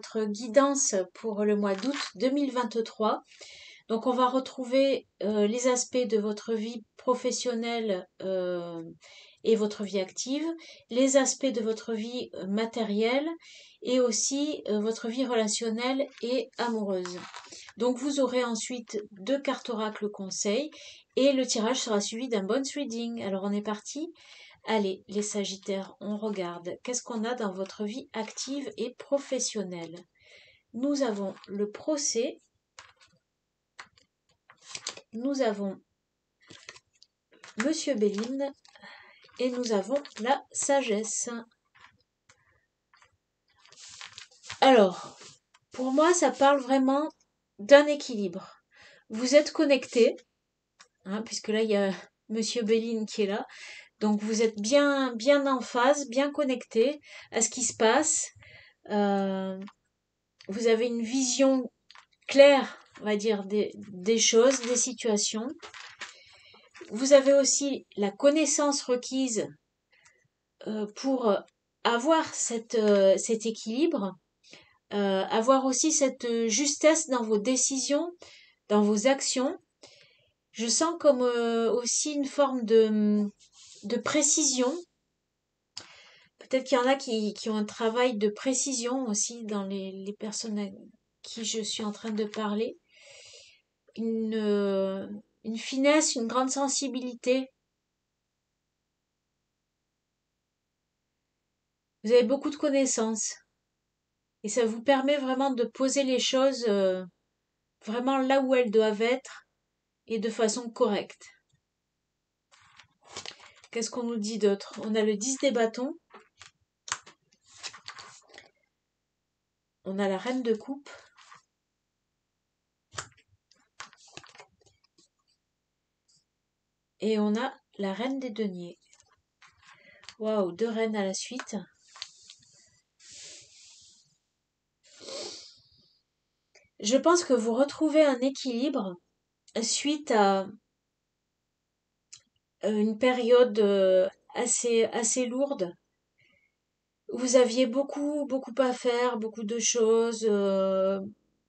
votre guidance pour le mois d'août 2023. Donc on va retrouver les aspects de votre vie professionnelle et votre vie active, les aspects de votre vie matérielle et aussi votre vie relationnelle et amoureuse. Donc vous aurez ensuite 2 cartes oracle conseil et le tirage sera suivi d'un bonus reading. Alors on est parti. Allez, les Sagittaires, on regarde. Qu'est-ce qu'on a dans votre vie active et professionnelle? Nous avons le procès. Nous avons Monsieur Béline et nous avons la sagesse. Alors, pour moi, ça parle vraiment d'un équilibre. Vous êtes connecté, hein, puisque là, il y a Monsieur Béline qui est là. Donc, vous êtes bien en phase, bien connecté à ce qui se passe. Vous avez une vision claire, on va dire, des choses, des situations. Vous avez aussi la connaissance requise pour avoir cet équilibre, avoir aussi cette justesse dans vos décisions, dans vos actions. Je sens comme aussi une forme de précision. Peut-être qu'il y en a qui ont un travail de précision aussi dans les personnes à qui je suis en train de parler. Une finesse, une grande sensibilité. Vous avez beaucoup de connaissances. Et ça vous permet vraiment de poser les choses vraiment là où elles doivent être et de façon correcte. Qu'est-ce qu'on nous dit d'autre? On a le 10 des bâtons. On a la reine de coupe. Et on a la reine des deniers. Waouh, 2 reines à la suite. Je pense que vous retrouvez un équilibre suite à une période assez lourde. Vous aviez beaucoup à faire, beaucoup de choses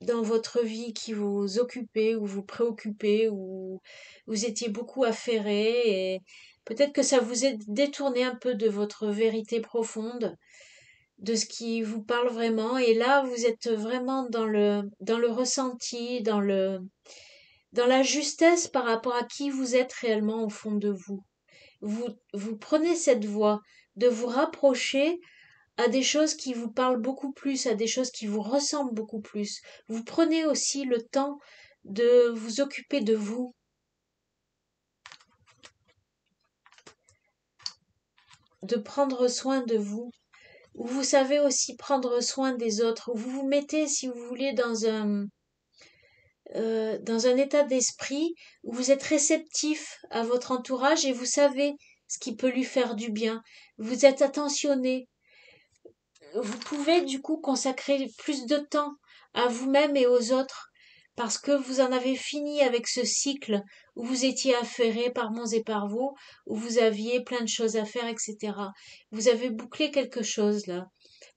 dans votre vie qui vous occupaient ou vous préoccupaient ou vous étiez beaucoup affairé et peut-être que ça vous a détourné un peu de votre vérité profonde, de ce qui vous parle vraiment et là vous êtes vraiment dans le ressenti, dans la justesse par rapport à qui vous êtes réellement au fond de vous. Vous prenez cette voie de vous rapprocher à des choses qui vous parlent beaucoup plus, à des choses qui vous ressemblent beaucoup plus. Vous prenez aussi le temps de vous occuper de vous. De prendre soin de vous. Vous savez aussi prendre soin des autres. Vous vous mettez, si vous voulez, dans un état d'esprit où vous êtes réceptif à votre entourage et vous savez ce qui peut lui faire du bien. Vous êtes attentionné. Vous pouvez du coup consacrer plus de temps à vous-même et aux autres parce que vous en avez fini avec ce cycle où vous étiez affairé par monts et par vaux, où vous aviez plein de choses à faire, etc. Vous avez bouclé quelque chose là.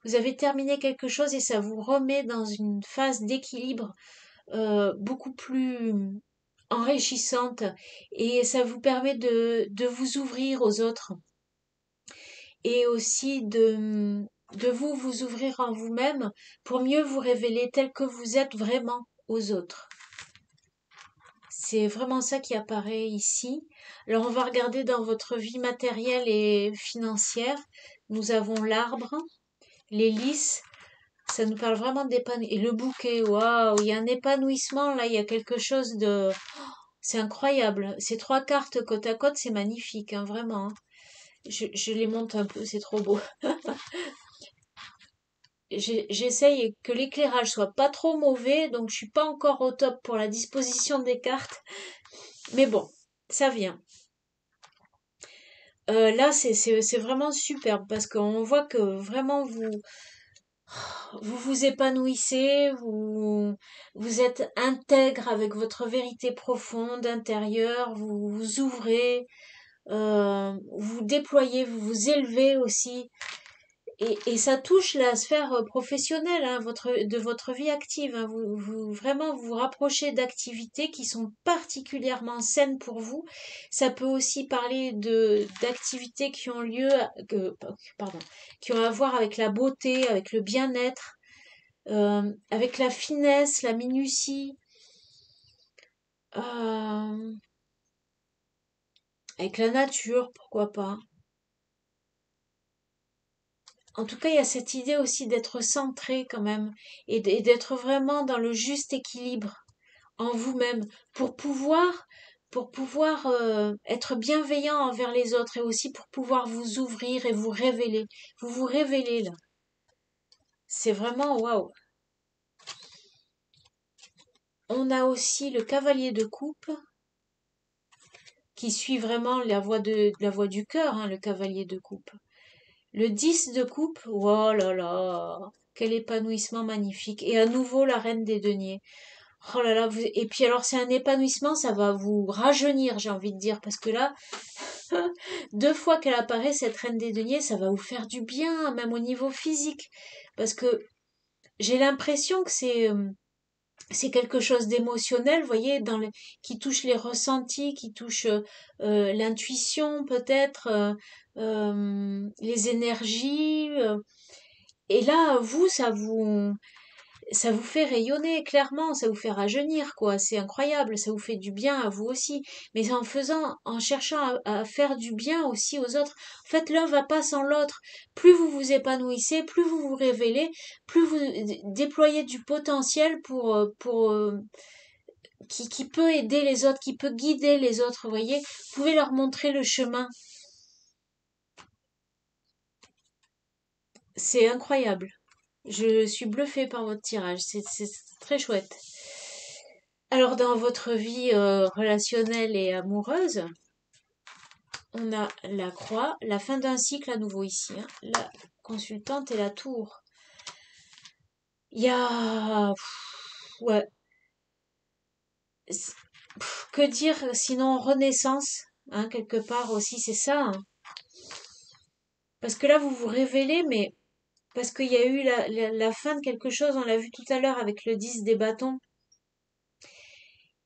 Vous avez terminé quelque chose et ça vous remet dans une phase d'équilibre beaucoup plus enrichissante et ça vous permet de vous ouvrir aux autres et aussi de vous ouvrir en vous-même pour mieux vous révéler tel que vous êtes vraiment aux autres. C'est vraiment ça qui apparaît ici. Alors on va regarder dans votre vie matérielle et financière. Nous avons l'arbre, les lys, ça nous parle vraiment d'épanouissement. Et le bouquet, waouh, il y a un épanouissement là, il y a quelque chose de... C'est incroyable. Ces 3 cartes côte à côte, c'est magnifique, hein, vraiment. Hein. Je les monte un peu, c'est trop beau. J'essaye que l'éclairage soit pas trop mauvais, donc je suis pas encore au top pour la disposition des cartes. Mais bon, ça vient. Là, c'est vraiment superbe parce qu'on voit que vraiment vous épanouissez, vous êtes intègre avec votre vérité profonde, intérieure, vous vous ouvrez, vous déployez, vous vous élevez aussi. et ça touche la sphère professionnelle, hein, de votre vie active, hein. Vraiment vous rapprochez d'activités qui sont particulièrement saines pour vous. Ça peut aussi parler d'activités qui ont lieu, pardon, qui ont à voir avec la beauté, avec le bien-être, avec la finesse, la minutie, euh, avec la nature, pourquoi pas. En tout cas, il y a cette idée aussi d'être centré quand même et d'être vraiment dans le juste équilibre en vous-même pour pouvoir être bienveillant envers les autres et aussi pour pouvoir vous ouvrir et vous révéler. Vous vous révélez là. C'est vraiment waouh. On a aussi le cavalier de coupe qui suit vraiment la voie du cœur, hein, le cavalier de coupe. Le 10 de coupe, oh là là, quel épanouissement magnifique. Et à nouveau la reine des deniers. Oh là là, et puis alors c'est un épanouissement, ça va vous rajeunir, j'ai envie de dire, parce que là, deux fois qu'elle apparaît, cette reine des deniers, ça va vous faire du bien, même au niveau physique, parce que j'ai l'impression que c'est quelque chose d'émotionnel, vous voyez, qui touche les ressentis, qui touche l'intuition peut-être, les énergies. Et là, vous, ça vous fait rayonner, clairement, ça vous fait rajeunir, quoi. C'est incroyable, ça vous fait du bien à vous aussi. Mais en cherchant à faire du bien aussi aux autres. En fait, l'un va pas sans l'autre. Plus vous vous épanouissez, plus vous vous révélez, plus vous déployez du potentiel qui peut aider les autres, qui peut guider les autres, vous voyez. Vous pouvez leur montrer le chemin. C'est incroyable. Je suis bluffée par votre tirage. C'est très chouette. Alors, dans votre vie relationnelle et amoureuse, on a la croix, la fin d'un cycle à nouveau ici, hein, la consultante et la tour. Il y a... Ouais. Que dire sinon renaissance, hein, quelque part aussi, c'est ça, hein. Parce que là, vous vous révélez, mais parce qu'il y a eu la fin de quelque chose, on l'a vu tout à l'heure avec le 10 des bâtons.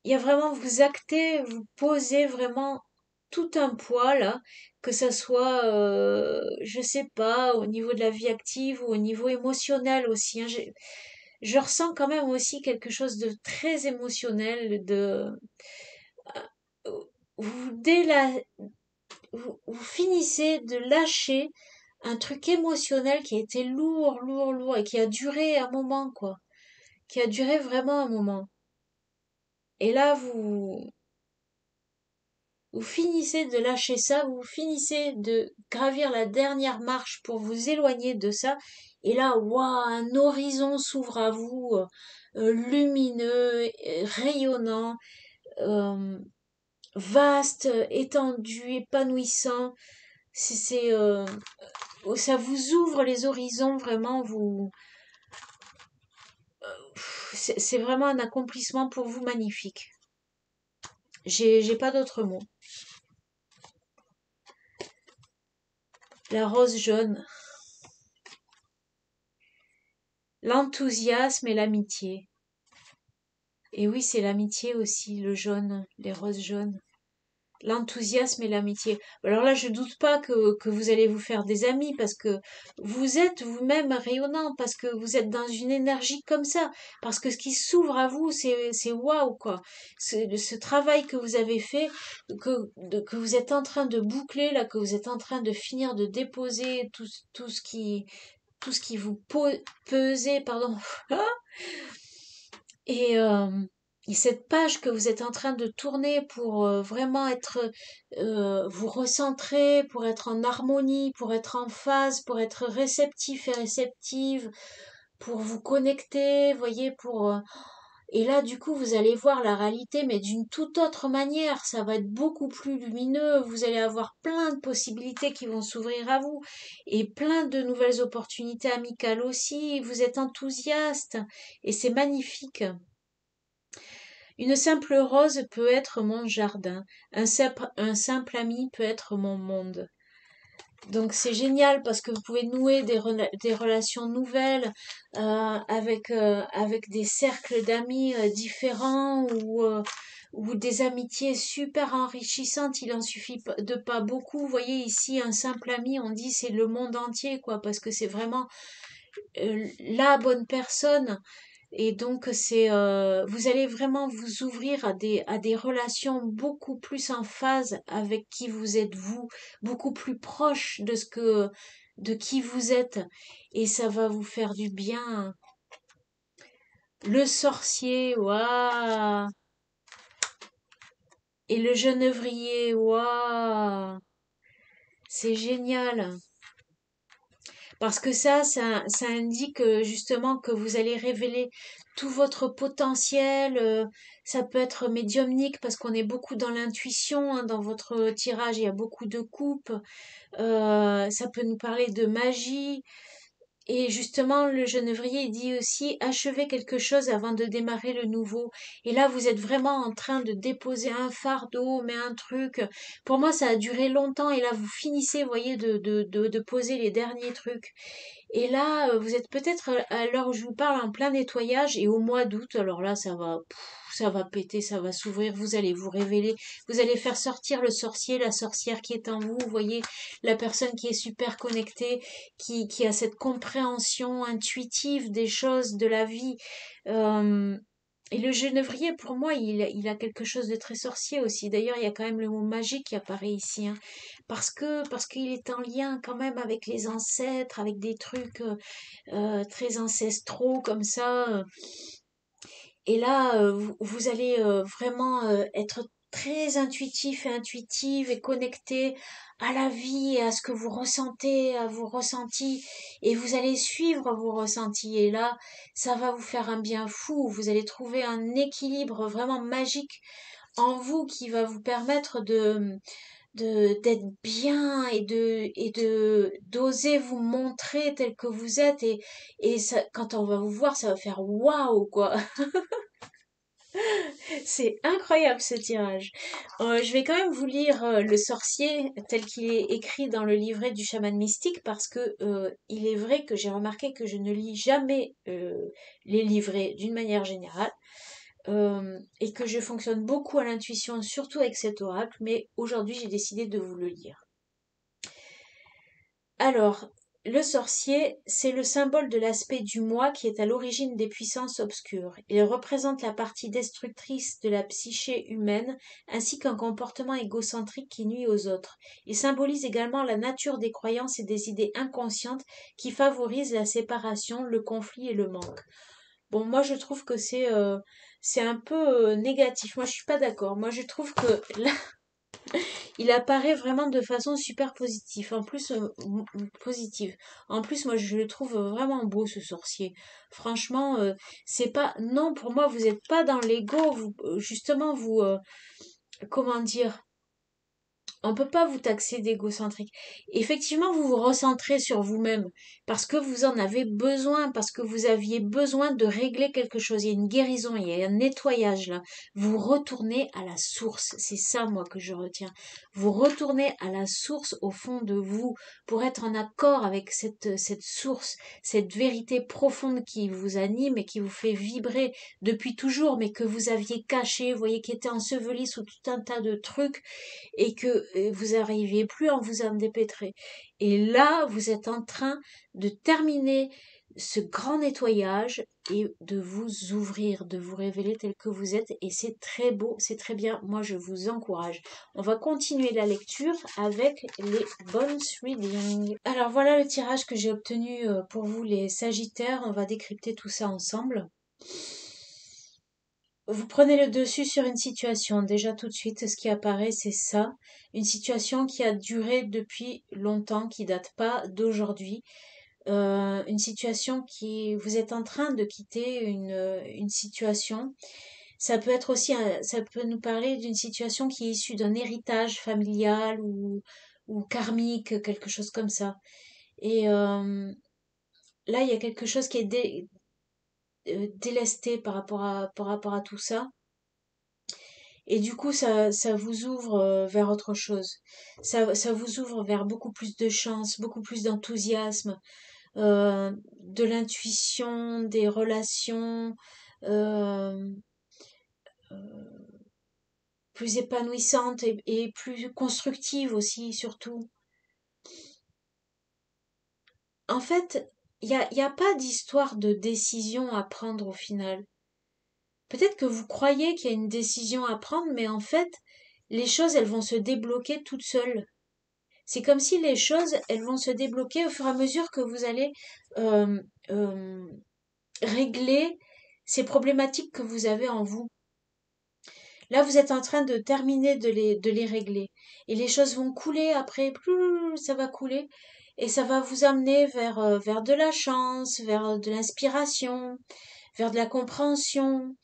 Il y a vraiment, vous actez, vous posez vraiment tout un poids là, que ça soit, je sais pas, au niveau de la vie active ou au niveau émotionnel aussi, hein. Je ressens quand même aussi quelque chose de très émotionnel, euh, dès vous finissez de lâcher un truc émotionnel qui a été lourd, lourd, lourd et qui a duré un moment, quoi. Qui a duré vraiment un moment. Et là, vous finissez de lâcher ça, vous finissez de gravir la dernière marche pour vous éloigner de ça, et là, waouh, un horizon s'ouvre à vous, lumineux, rayonnant, euh, vaste, étendu, épanouissant. Ça vous ouvre les horizons, vraiment, c'est vraiment un accomplissement pour vous magnifique. J'ai pas d'autres mots. La rose jaune. L'enthousiasme et l'amitié. Et oui, c'est l'amitié aussi, le jaune, les roses jaunes. L'enthousiasme et l'amitié. Alors là, je doute pas que vous allez vous faire des amis parce que vous êtes vous-même rayonnant, parce que vous êtes dans une énergie comme ça, parce que ce qui s'ouvre à vous, c'est waouh, quoi. Ce travail que vous avez fait, que vous êtes en train de boucler, là, que vous êtes en train de finir de déposer tout ce qui vous pesait, pardon. Et, euh, et cette page que vous êtes en train de tourner pour vraiment vous recentrer, pour être en harmonie, pour être en phase, pour être réceptif et réceptive, pour vous connecter, voyez, et là, du coup, vous allez voir la réalité, mais d'une toute autre manière. Ça va être beaucoup plus lumineux. Vous allez avoir plein de possibilités qui vont s'ouvrir à vous et plein de nouvelles opportunités amicales aussi. Vous êtes enthousiaste et c'est magnifique. Une simple rose peut être mon jardin, un simple ami peut être mon monde. Donc c'est génial parce que vous pouvez nouer des relations nouvelles avec des cercles d'amis différents ou des amitiés super enrichissantes. Il en suffit de pas beaucoup. Vous voyez ici un simple ami, on dit c'est le monde entier quoi parce que c'est vraiment la bonne personne et donc vous allez vraiment vous ouvrir à des relations beaucoup plus en phase avec qui vous êtes vous, beaucoup plus proche de qui vous êtes et ça va vous faire du bien. Le sorcier, waouh, et le genévrier, waouh, c'est génial. Parce que ça indique justement que vous allez révéler tout votre potentiel. Ça peut être médiumnique parce qu'on est beaucoup dans l'intuition. Hein, dans votre tirage, il y a beaucoup de coupes. Ça peut nous parler de magie. Et justement, le genévrier il dit aussi achever quelque chose avant de démarrer le nouveau. Et là, vous êtes vraiment en train de déposer un fardeau, mais un truc. Pour moi, ça a duré longtemps. Et là, vous finissez, vous voyez, de poser les derniers trucs. Et là, vous êtes peut-être à l'heure où je vous parle en plein nettoyage et au mois d'août, alors là, ça va péter, ça va s'ouvrir, vous allez vous révéler, vous allez faire sortir le sorcier, la sorcière qui est en vous, vous voyez, la personne qui est super connectée, qui a cette compréhension intuitive des choses, de la vie. Euh, et le genévrier, pour moi, il a quelque chose de très sorcier aussi. D'ailleurs, il y a quand même le mot magique qui apparaît ici, hein, parce qu'il est en lien quand même avec les ancêtres, avec des trucs très ancestraux comme ça. Et là, vous allez vraiment être très intuitif et intuitive et connecté à la vie et à ce que vous ressentez, à vos ressentis, et vous allez suivre vos ressentis. Et là, ça va vous faire un bien fou. Vous allez trouver un équilibre vraiment magique en vous qui va vous permettre de d'être bien et de d'oser vous montrer tel que vous êtes et ça, quand on va vous voir ça va faire waouh quoi. C'est incroyable ce tirage. Je vais quand même vous lire le sorcier tel qu'il est écrit dans le livret du chaman mystique parce que il est vrai que j'ai remarqué que je ne lis jamais les livrets d'une manière générale et que je fonctionne beaucoup à l'intuition surtout avec cet oracle mais aujourd'hui j'ai décidé de vous le lire. Alors, le sorcier, c'est le symbole de l'aspect du moi qui est à l'origine des puissances obscures. Il représente la partie destructrice de la psyché humaine ainsi qu'un comportement égocentrique qui nuit aux autres. Il symbolise également la nature des croyances et des idées inconscientes qui favorisent la séparation, le conflit et le manque. Bon, moi je trouve que c'est un peu négatif. Moi je suis pas d'accord. Moi je trouve que il apparaît vraiment de façon super positive. Positive. En plus, moi, je le trouve vraiment beau, ce sorcier. Franchement, c'est pas, non, pour moi, vous n'êtes pas dans l'ego, justement, comment dire, on peut pas vous taxer d'égocentrique. Effectivement, vous vous recentrez sur vous-même parce que vous en avez besoin, parce que vous aviez besoin de régler quelque chose. Il y a une guérison, il y a un nettoyage là. Vous retournez à la source. C'est ça, moi, que je retiens. Vous retournez à la source au fond de vous pour être en accord avec cette source, cette vérité profonde qui vous anime et qui vous fait vibrer depuis toujours, mais que vous aviez caché, vous voyez, qui était ensevelie sous tout un tas de trucs et que vous n'arriviez plus à vous en dépêtrer. Et là, vous êtes en train de terminer ce grand nettoyage et de vous ouvrir, de vous révéler tel que vous êtes. Et c'est très beau, c'est très bien. Moi, je vous encourage. On va continuer la lecture avec les bonnes readings. Alors voilà le tirage que j'ai obtenu pour vous les Sagittaires. On va décrypter tout ça ensemble. Vous prenez le dessus sur une situation. Déjà tout de suite, ce qui apparaît, c'est ça. Une situation qui a duré depuis longtemps, qui date pas d'aujourd'hui. Une situation qui, vous êtes en train de quitter une situation. Ça peut être aussi, ça peut nous parler d'une situation qui est issue d'un héritage familial ou karmique, quelque chose comme ça. Et là, il y a quelque chose qui est délesté par rapport à tout ça. Et du coup, ça vous ouvre vers autre chose. Ça vous ouvre vers beaucoup plus de chance, beaucoup plus d'enthousiasme, de l'intuition, des relations euh, euh, plus épanouissantes et plus constructives aussi, surtout. En fait, y a pas d'histoire de décision à prendre au final. Peut-être que vous croyez qu'il y a une décision à prendre, mais en fait, les choses, elles vont se débloquer toutes seules. C'est comme si les choses, elles vont se débloquer au fur et à mesure que vous allez euh, euh, régler ces problématiques que vous avez en vous. Là, vous êtes en train de terminer de les régler. Et les choses vont couler après, plus ça va couler. Et ça va vous amener vers de la chance, vers de l'inspiration, vers de la compréhension,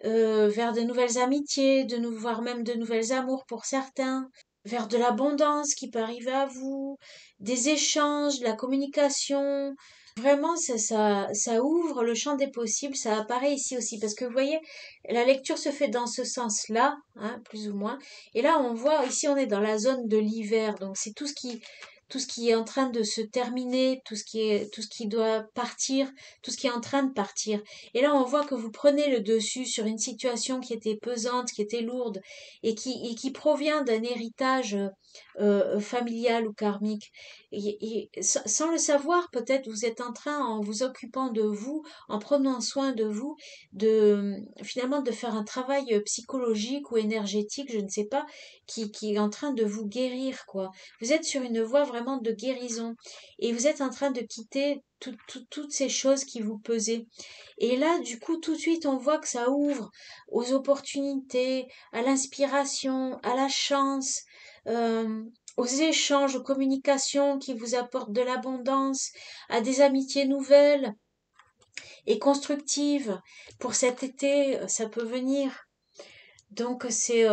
vers de nouvelles amitiés, voire même de nouvelles amours pour certains, vers de l'abondance qui peut arriver à vous, des échanges, de la communication. Vraiment, ça ouvre le champ des possibles, ça apparaît ici aussi, parce que vous voyez, la lecture se fait dans ce sens-là, hein, plus ou moins. Et là, on voit, ici, on est dans la zone de l'hiver, donc c'est tout ce qui est en train de se terminer, tout ce qui doit partir, tout ce qui est en train de partir. Et là, on voit que vous prenez le dessus sur une situation qui était pesante, qui était lourde, et qui provient d'un héritage familial ou karmique. Sans le savoir, peut-être vous êtes en train, en vous occupant de vous, en prenant soin de vous, de finalement de faire un travail psychologique ou énergétique, je ne sais pas, qui est en train de vous guérir, quoi. Vous êtes sur une voie vraiment de guérison et vous êtes en train de quitter toutes ces choses qui vous pesaient. Et là, du coup, tout de suite, on voit que ça ouvre aux opportunités, à l'inspiration, à la chance, euh, aux échanges, aux communications qui vous apportent de l'abondance, à des amitiés nouvelles et constructives. Pour cet été, ça peut venir. Donc c'est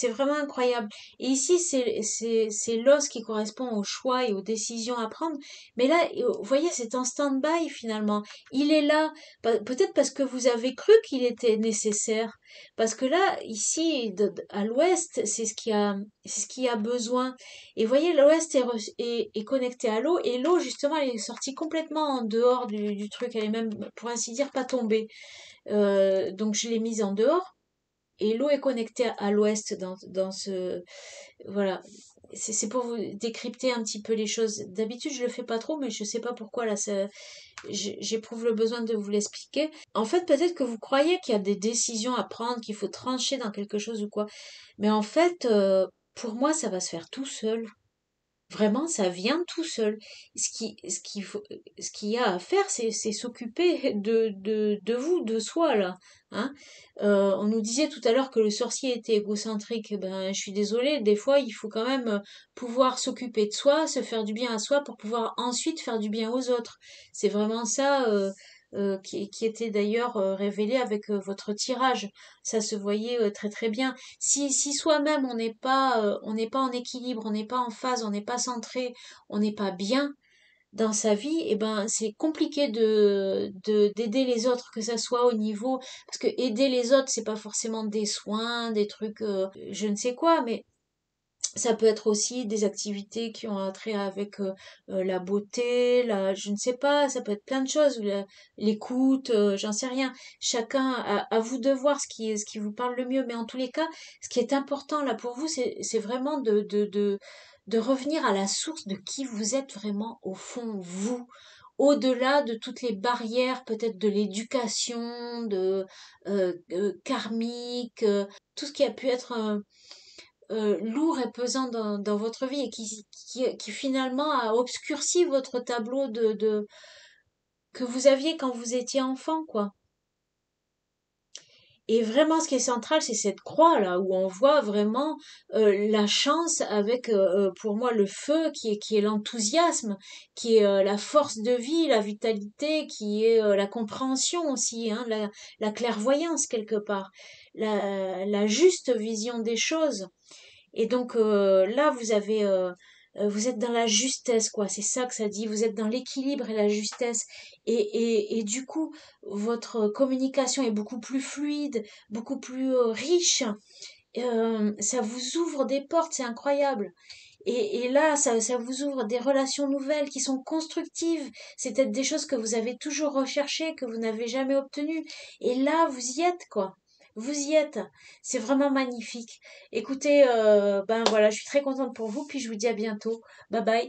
vraiment incroyable. Et ici c'est l'os qui correspond au choix et aux décisions à prendre. Mais là, vous voyez, c'est en stand-by finalement. Il est là, peut-être parce que vous avez cru qu'il était nécessaire. Parce que là, ici à l'ouest, c'est ce qui a besoin. Et vous voyez, l'ouest est connecté à l'eau et l'eau justement elle est sortie complètement en dehors du truc. Elle est même pour ainsi dire pas tombée. Donc je l'ai mise en dehors et l'eau est connectée à l'ouest dans ce... Voilà. C'est pour vous décrypter un petit peu les choses. D'habitude, je le fais pas trop, mais je sais pas pourquoi là, j'éprouve le besoin de vous l'expliquer. En fait, peut-être que vous croyez qu'il y a des décisions à prendre, qu'il faut trancher dans quelque chose ou quoi. Mais en fait, pour moi, ça va se faire tout seul. Vraiment, ça vient tout seul. Ce qu'il y a à faire, c'est s'occuper de vous, de soi, là. Hein. On nous disait tout à l'heure que le sorcier était égocentrique. Ben, je suis désolée, des fois, il faut quand même pouvoir s'occuper de soi, se faire du bien à soi pour pouvoir ensuite faire du bien aux autres. C'est vraiment ça, qui était d'ailleurs révélé avec votre tirage. Ça se voyait très très bien. Si soi-même on n'est pas en équilibre, on n'est pas en phase, on n'est pas centré, on n'est pas bien dans sa vie, et ben c'est compliqué d'aider les autres, que ça soit au niveau parce que aider les autres c'est pas forcément des soins, des trucs je ne sais quoi, mais ça peut être aussi des activités qui ont un trait avec la beauté, je ne sais pas, ça peut être plein de choses, l'écoute, j'en sais rien. Chacun, à vous de voir ce qui vous parle le mieux. Mais en tous les cas, ce qui est important là pour vous, c'est vraiment de revenir à la source de qui vous êtes vraiment au fond, vous. Au-delà de toutes les barrières, peut-être de l'éducation, de karmique, tout ce qui a pu être lourd et pesant dans votre vie et qui finalement a obscurci votre tableau que vous aviez quand vous étiez enfant, quoi. Et vraiment, ce qui est central, c'est cette croix là où on voit vraiment la chance avec, pour moi, le feu qui est l'enthousiasme, qui est la force de vie, la vitalité, qui est la compréhension aussi, hein, la clairvoyance quelque part, la juste vision des choses. Et donc là, vous avez vous êtes dans la justesse, quoi. C'est ça que ça dit. Vous êtes dans l'équilibre et la justesse. Et du coup, votre communication est beaucoup plus fluide, beaucoup plus riche. Ça vous ouvre des portes, c'est incroyable. Et là, ça vous ouvre des relations nouvelles qui sont constructives. C'est peut-être des choses que vous avez toujours recherchées, que vous n'avez jamais obtenues. Et là, vous y êtes, quoi. Vous y êtes. C'est vraiment magnifique. Écoutez, ben voilà, je suis très contente pour vous, puis je vous dis à bientôt. Bye bye.